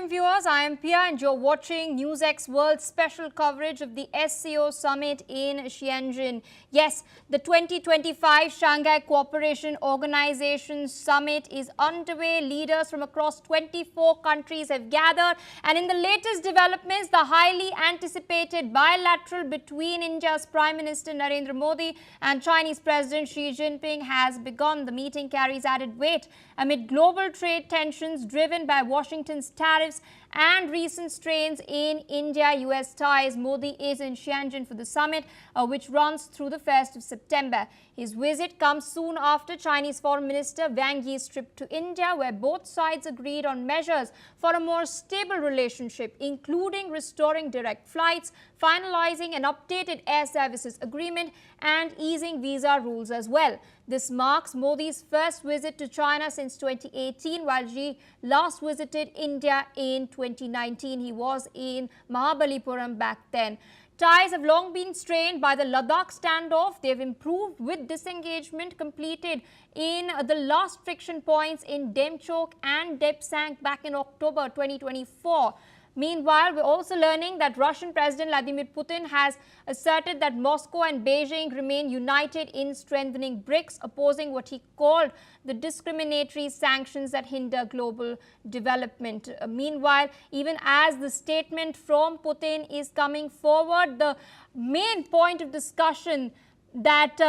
afternoon, viewers. I am Pia and you're watching NewsX World special coverage of the SCO Summit in Tianjin. Yes, the 2025 Shanghai Cooperation Organization Summit is underway. Leaders from across 24 countries have gathered. And in the latest developments, the highly anticipated bilateral between India's Prime Minister Narendra Modi and Chinese President Xi Jinping has begun. The meeting carries added weight amid global trade tensions driven by Washington's tariffs and recent strains in India-US ties. Modi is in Tianjin for the summit, which runs through the 1st of September. His visit comes soon after Chinese Foreign Minister Wang Yi's trip to India, where both sides agreed on measures for a more stable relationship, including restoring direct flights, finalizing an updated air services agreement, and easing visa rules as well. This marks Modi's first visit to China since 2018, while Xi last visited India in 2019. He was in Mahabalipuram back then. Ties have long been strained by the Ladakh standoff. They have improved with disengagement completed in the last friction points in Demchok and Depsang back in October 2024. Meanwhile, we're also learning that Russian President Vladimir Putin has asserted that Moscow and Beijing remain united in strengthening BRICS, opposing what he called the discriminatory sanctions that hinder global development. Meanwhile, even as the statement from Putin is coming forward, the main point of discussion that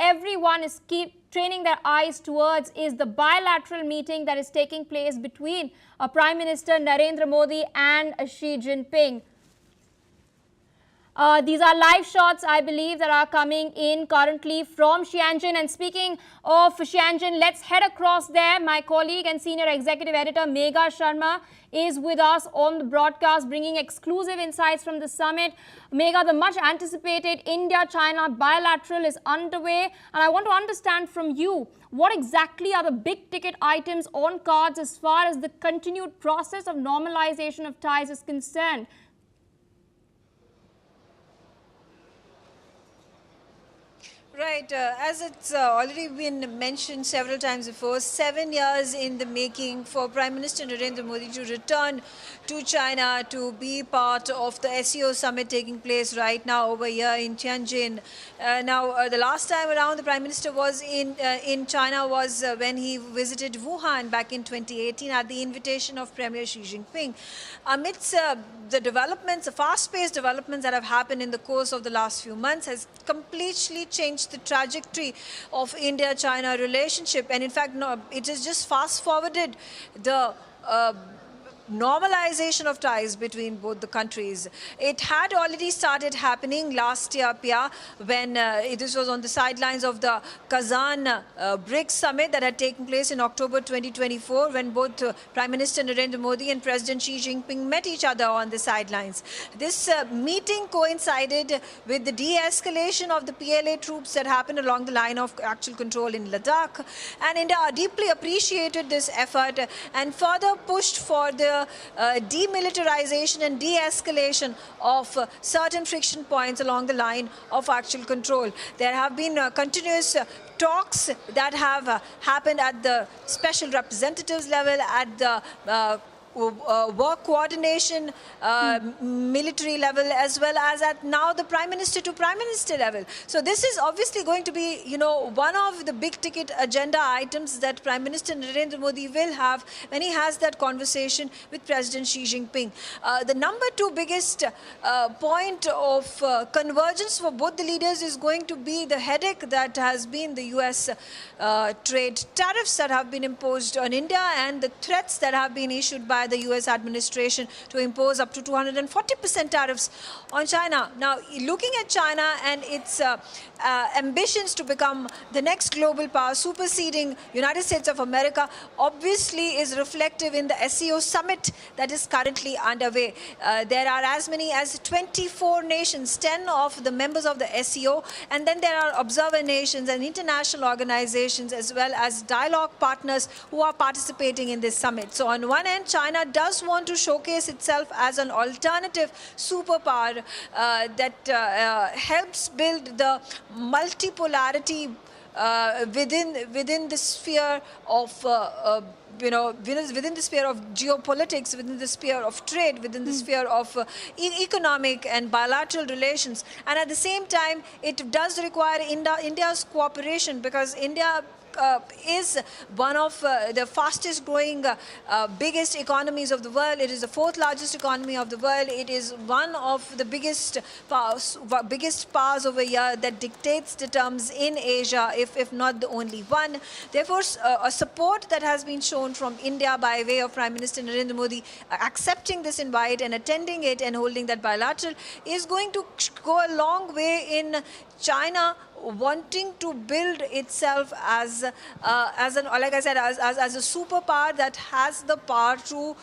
everyone is training their eyes towards is the bilateral meeting that is taking place between Prime Minister Narendra Modi and Xi Jinping. These are live shots, I believe, that are coming in currently from Tianjin. And speaking of Tianjin, let's head across there. My colleague and senior executive editor Megha Sharma is with us on the broadcast, bringing exclusive insights from the summit. Megha, the much anticipated India-China bilateral is underway, and I want to understand from you, what exactly are the big ticket items on cards as far as the continued process of normalization of ties is concerned? Right, as it's already been mentioned several times before, 7 years in the making for Prime Minister Narendra Modi to return to China to be part of the SCO Summit taking place right now over here in Tianjin. The last time around the Prime Minister was in China was when he visited Wuhan back in 2018 at the invitation of Premier Xi Jinping. Amidst the developments, the fast-paced developments that have happened in the course of the last few months has completely changed the trajectory of India-China relationship, and in fact it has just fast-forwarded the normalization of ties between both the countries. It had already started happening last year, Pia, when this was on the sidelines of the Kazan BRICS summit that had taken place in October 2024, when both Prime Minister Narendra Modi and President Xi Jinping met each other on the sidelines. This meeting coincided with the de-escalation of the PLA troops that happened along the line of actual control in Ladakh, and India deeply appreciated this effort and further pushed for the demilitarization and de-escalation of certain friction points along the line of actual control. There have been continuous talks that have happened at the special representatives level, at the work coordination, military level, as well as at now the Prime Minister to Prime Minister level. So this is obviously going to be, one of the big ticket agenda items that Prime Minister Narendra Modi will have when he has that conversation with President Xi Jinping. The number two biggest point of convergence for both the leaders is going to be the headache that has been the US trade tariffs that have been imposed on India and the threats that have been issued by the US administration to impose up to 240% tariffs on China. Now, looking at China and its ambitions to become the next global power, superseding United States of America, obviously is reflective in the SCO Summit that is currently underway. There are as many as 24 nations, 10 of the members of the SCO, and then there are observer nations and international organizations as well as dialogue partners who are participating in this summit. So on one end, China China does want to showcase itself as an alternative superpower that helps build the multipolarity within the sphere of within the sphere of geopolitics, within the sphere of trade, within the sphere of economic and bilateral relations. And at the same time, it does require India's cooperation, because India is one of the fastest growing, biggest economies of the world. It is the fourth largest economy of the world. It is one of the biggest powers over here that dictates the terms in Asia, if not the only one. Therefore, a support that has been shown from India by way of Prime Minister Narendra Modi accepting this invite and attending it and holding that bilateral is going to go a long way in China wanting to build itself as a superpower that has the power to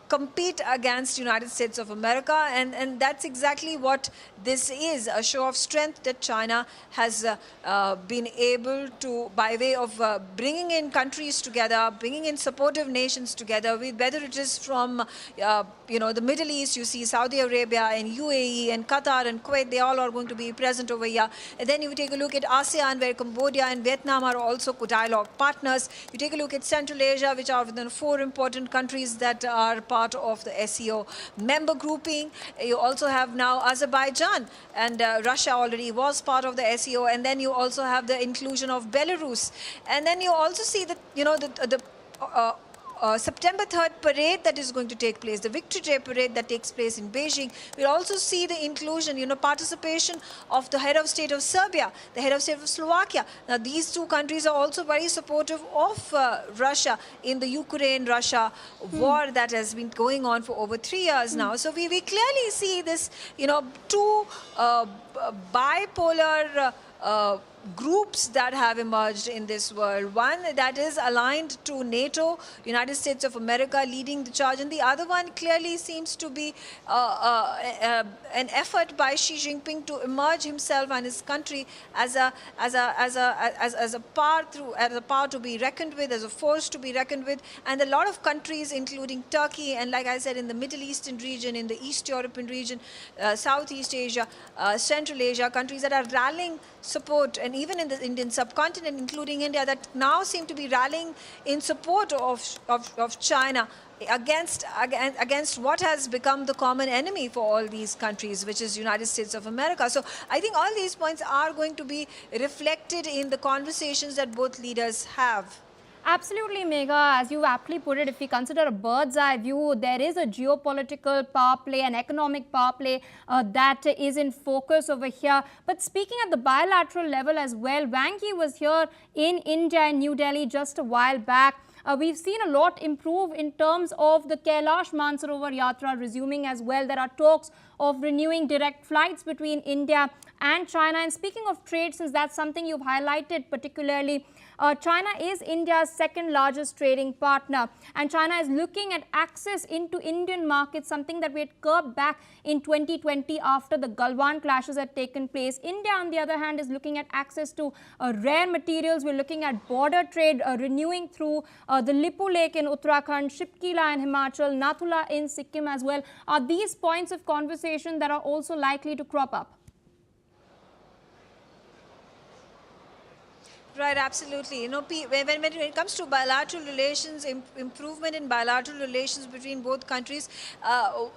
compete against United States of America, and that's exactly what this is, a show of strength that China has been able to, by way of bringing in countries together, bringing in supportive nations together, whether it is from the Middle East. You see Saudi Arabia and UAE and Qatar and Kuwait, they all are going to be present over here. And then you take a look at ASEAN, where Cambodia and Vietnam are also dialogue partners. You take a look at Central Asia, which are within 4 important countries that are part of the SCO member grouping. You also have now Azerbaijan, and Russia already was part of the SCO, and then you also have the inclusion of Belarus. And then you also see that, September 3rd parade that is going to take place, the Victory Day parade that takes place in Beijing. We'll also see the inclusion, participation of the head of state of Serbia, the head of state of Slovakia. Now, these two countries are also very supportive of Russia in the Ukraine-Russia war that has been going on for over 3 years now. So we clearly see this, two bipolar groups that have emerged in this world. One that is aligned to NATO, United States of America leading the charge, and the other one clearly seems to be an effort by Xi Jinping to emerge himself and his country as a power to be reckoned with, as a force to be reckoned with. And a lot of countries, including Turkey, and like I said, in the Middle Eastern region, in the East European region, Southeast Asia, Central Asia, countries that are rallying support, and even in the Indian subcontinent, including India, that now seem to be rallying in support of China against what has become the common enemy for all these countries, which is United States of America. So I think all these points are going to be reflected in the conversations that both leaders have. Absolutely, Megha. As you aptly put it, if we consider a bird's eye view, there is a geopolitical power play, an economic power play that is in focus over here. But speaking at the bilateral level as well, Wang Yi was here in India and New Delhi just a while back. We've seen a lot improve in terms of the Kailash Mansarovar Yatra resuming as well. There are talks of renewing direct flights between India and China. And speaking of trade, since that's something you've highlighted particularly, China is India's second largest trading partner, and China is looking at access into Indian markets, something that we had curbed back in 2020 after the Galwan clashes had taken place. India, on the other hand, is looking at access to rare materials. We're looking at border trade renewing through the Lipu Lake in Uttarakhand, Shipkila in Himachal, Nathula in Sikkim as well. Are these points of conversation that are also likely to crop up? Right, absolutely. When it comes to bilateral relations, improvement in bilateral relations between both countries,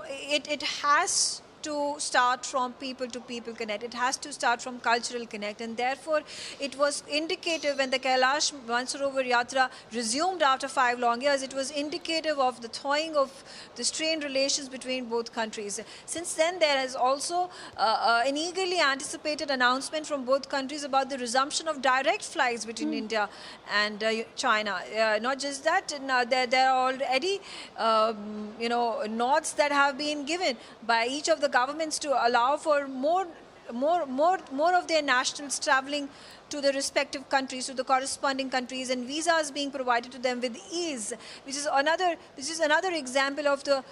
it has to start from people-to-people connect. It has to start from cultural connect, and therefore it was indicative when the Kailash Mansarovar Yatra resumed after 5 long years. It was indicative of the thawing of the strained relations between both countries. Since then, there is also an eagerly anticipated announcement from both countries about the resumption of direct flights between India and China. Not just that, there are already nods that have been given by each of the governments to allow for more of their nationals traveling to the respective countries, to the corresponding countries, and visas being provided to them with ease, which is another example of the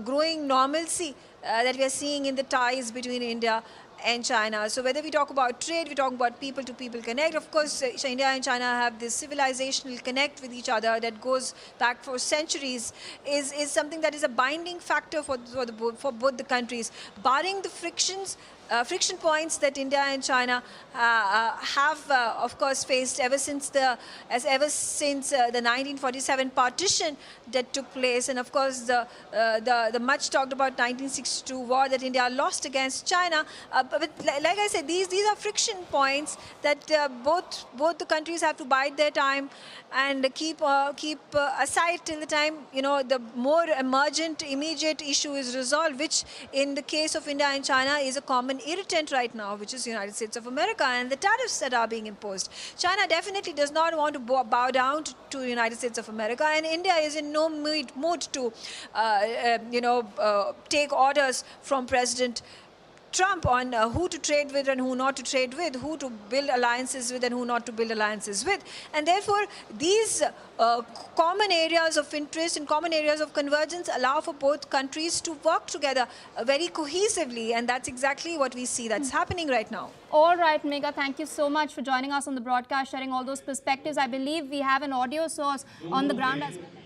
growing normalcy that we are seeing in the ties between India and China. So whether we talk about trade, we talk about people-to-people connect. Of course, India and China have this civilizational connect with each other that goes back for centuries, is something that is a binding factor for both the countries. Barring the frictions friction points that India and China have, of course, faced ever since the 1947 partition that took place, and of course the much talked about 1962 war that India lost against China. But like I said, these are friction points that both the countries have to bide their time and keep aside till the time the more emergent, immediate issue is resolved, which in the case of India and China is a common irritant right now, which is the United States of America and the tariffs that are being imposed. China definitely does not want to bow down to the United States of America, and India is in no mood to take orders from President Trump on who to trade with and who not to trade with, who to build alliances with and who not to build alliances with. And therefore, these common areas of interest and common areas of convergence allow for both countries to work together very cohesively. And that's exactly what we see that's happening right now. All right, Megha, thank you so much for joining us on the broadcast, sharing all those perspectives. I believe we have an audio source on the ground as well.